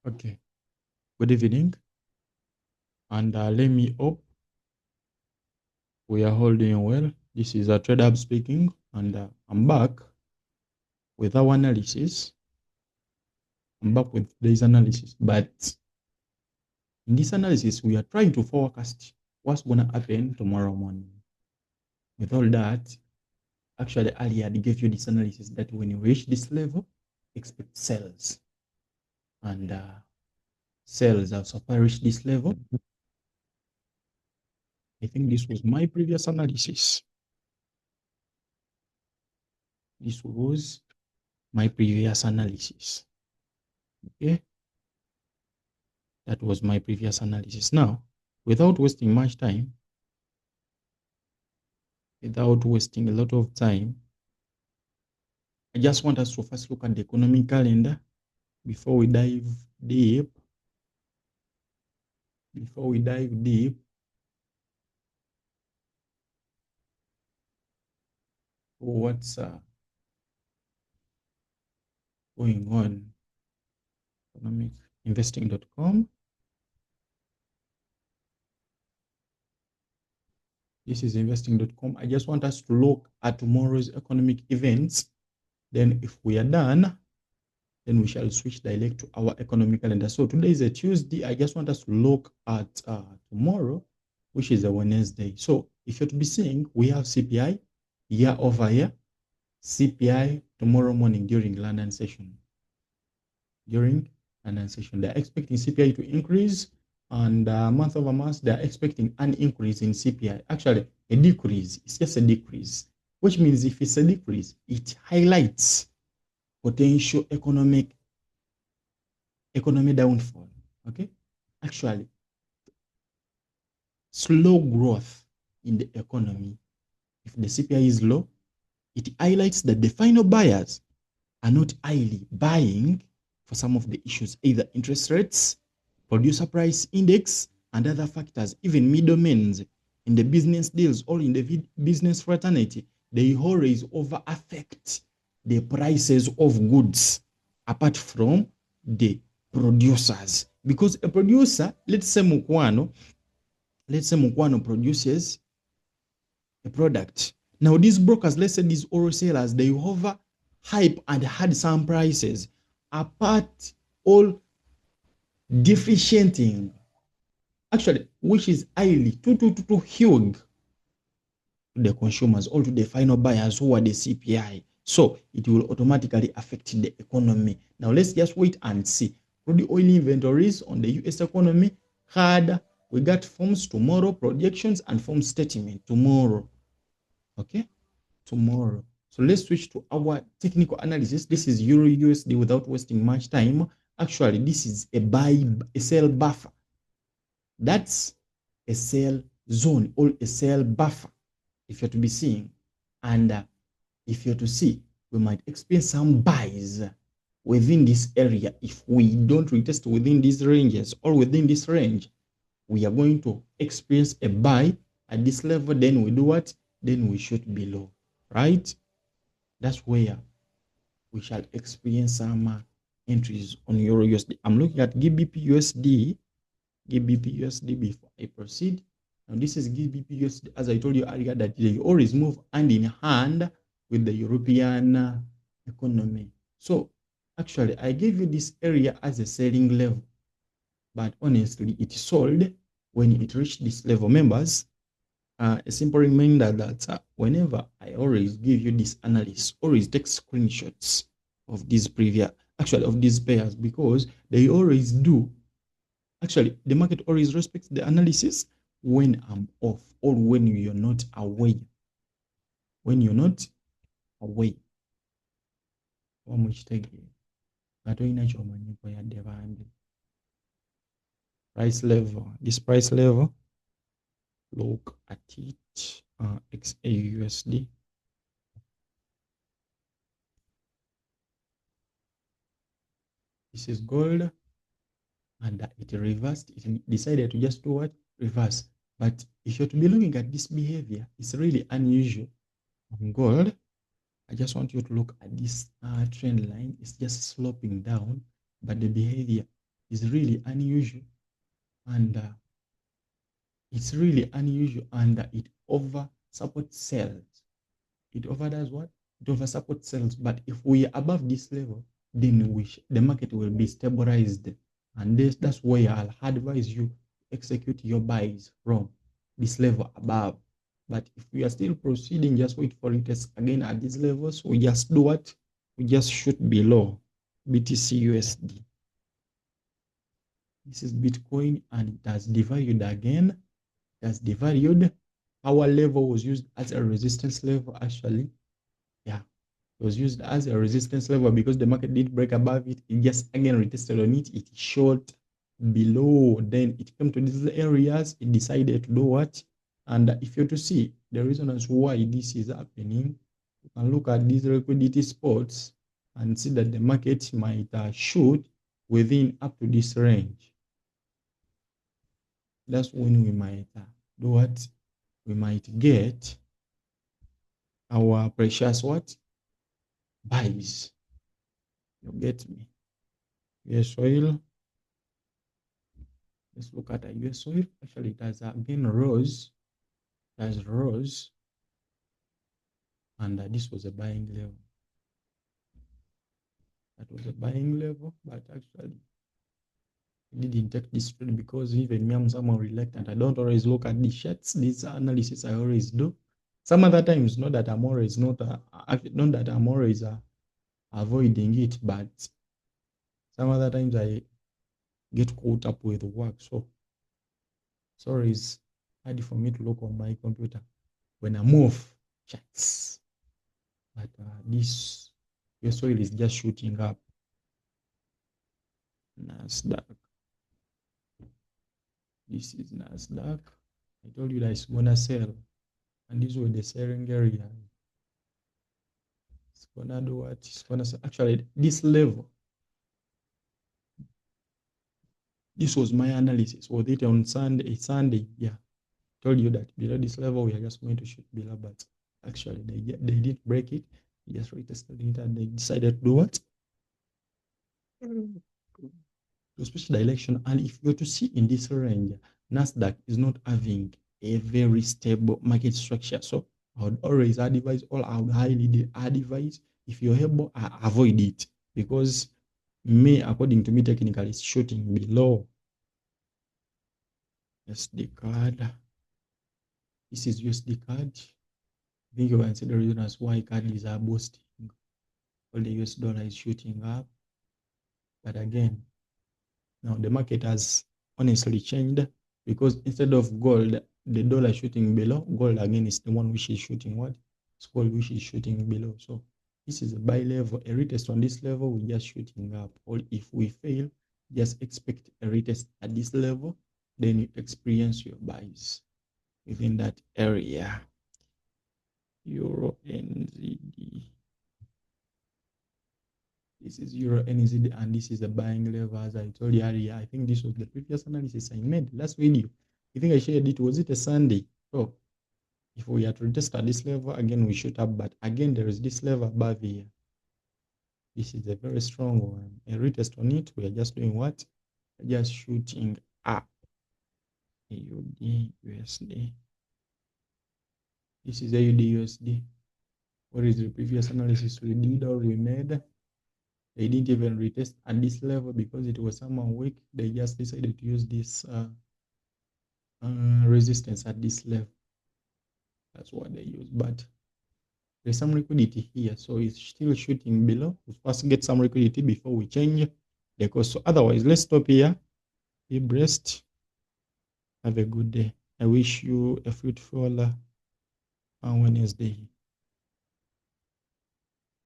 Okay, good evening, and let me hope we are holding well. This is a trader speaking, and I'm back with our analysis. I'm back with today's analysis, but in this analysis, we are trying to forecast what's going to happen tomorrow morning. With all that, actually, earlier I gave you this analysis that when you reach this level, expect sales, and sales have so far reached this level. I think this was my previous analysis. This was my previous analysis. Okay, that was my previous analysis. Now, without wasting much time, without wasting a lot of time, I just want us to first look at the economic calendar before we dive deep. Before we dive deep, what's going on? Economic investing.com. This is investing.com. I just want us to look at tomorrow's economic events. Then, if we are done, then we shall switch direct to our economic calendar. So today is a Tuesday. I just want us to look at tomorrow, which is a Wednesday. So if you're to be seeing, we have CPI year over year, CPI tomorrow morning during London session. During London session, they're expecting CPI to increase, and month over month, they're expecting an increase in CPI. Actually, a decrease. It's just a decrease, which means if it's a decrease, it highlights potential economy downfall. Okay, actually, slow growth in the economy. If the CPI is low, it highlights that the final buyers are not highly buying for some of the issues, either interest rates, producer price index, and other factors, even middlemen in the business deals or in the business fraternity. They always over affect the prices of goods apart from the producers. Because a producer, let's say Mukwano produces a product. Now these brokers, let's say these oil sellers, they hover hype and had some prices apart all deficienting, actually, which is highly too huge to the consumers or to the final buyers who are the CPI. So it will automatically affect the economy. Now let's just wait and see. Crude oil inventories on the US economy we got forms tomorrow, projections and form statement tomorrow. Okay, tomorrow. So let's switch to our technical analysis. This is Euro USD without wasting much time. Actually, this is a sell buffer. That's a sell zone or a sell buffer, if you're to be seeing. And if you're to see, we might experience some buys within this area. If we don't retest within these ranges or within this range, we are going to experience a buy at this level. Then we do what? Then we shoot below, right? That's where we shall experience some entries on Euro USD. I'm looking at GBP USD before I proceed. Now this is GBP USD, as I told you earlier, that they always move hand in hand with the European economy. So actually, I gave you this area as a selling level, but honestly, it sold when it reached this level. Members, a simple reminder that whenever I always give you this analysis, always take screenshots of these of these pairs, because they always do. Actually, the market always respects the analysis when I'm off or when you're not away. When you're not away. Price level. This price level, look at it. XAUSD. This is gold, and it reversed. It decided to just do what? Reverse. But if you're to be looking at this behavior, it's really unusual on gold. I just want you to look at this trend line. It's just sloping down, but the behavior is really unusual, and it's really unusual, and it over supports sales. It over does what? It over supports sales. But if we are above this level, then the market will be stabilized, and that's where I'll advise you execute your buys from this level above. But if we are still proceeding, just wait for it again at these levels. We just do what? We just shoot below BTC USD. This is Bitcoin, and it has devalued again. It has devalued. Our level was used as a resistance level, actually. Yeah, it was used as a resistance level because the market did break above it. It just again retested on it. It short below. Then it came to these areas. It decided to do what? And if you're to see the reason as why this is happening, you can look at these liquidity spots and see that the market might shoot within up to this range. That's when we might do what? We might get our precious what? Buys. You get me? US oil. Let's look at a US oil. Actually, it has again rose. It has rose. And this was a buying level. That was a buying level, but actually I didn't take this trade because even me, I'm someone reluctant. I don't always look at the charts. These analysis I always do. Some other times, not that I'm always not that I'm always avoiding it, but some other times I get caught up with work. So sorry, it's hard for me to look on my computer when I move charts. But this US oil is just shooting up. Nasdaq. This is Nasdaq. I told you that it's gonna sell, and these were the selling area. It's gonna do what? It's gonna sell. Actually, this level. This was my analysis. Was it on Sunday? Sunday, yeah. I told you that below this level we are just going to shoot below, but actually they didn't break it. They just retested it and they decided to do what? To switch direction. And if you're to see in this range, Nasdaq is not having a very stable market structure. So I would always advise, or I would highly advise, if you're able, avoid it, because according to me, technically, it's shooting below. SD card. This is USD card. I think you can see the reason as why card is boosting. All the US dollar is shooting up. But again, now the market has honestly changed, because instead of gold, the dollar shooting below, gold again is the one which is shooting what? It's gold which is shooting below. So this is a buy level. A retest on this level, we just shooting up. Or if we fail, just expect a retest at this level, then you experience your buys within that area. Euro NZD. This is Euro NZD, and this is the buying level, as I told you earlier. I think this was the previous analysis I made last video. I think I shared it. Was it a Sunday? So if we are to retest at this level, again we shoot up, but again there is this level above here. This is a very strong one. A retest on it, we are just doing what? Just shooting up. AUD USD. This is AUD USD. What is the previous analysis we did or we made? They didn't even retest at this level because it was somehow weak. They just decided to use this resistance at this level. That's what they use. But there's some liquidity here, so it's still shooting below. We first get some liquidity before we change the course. So otherwise, let's stop here. Be blessed. Have a good day. I wish you a fruitful Wednesday.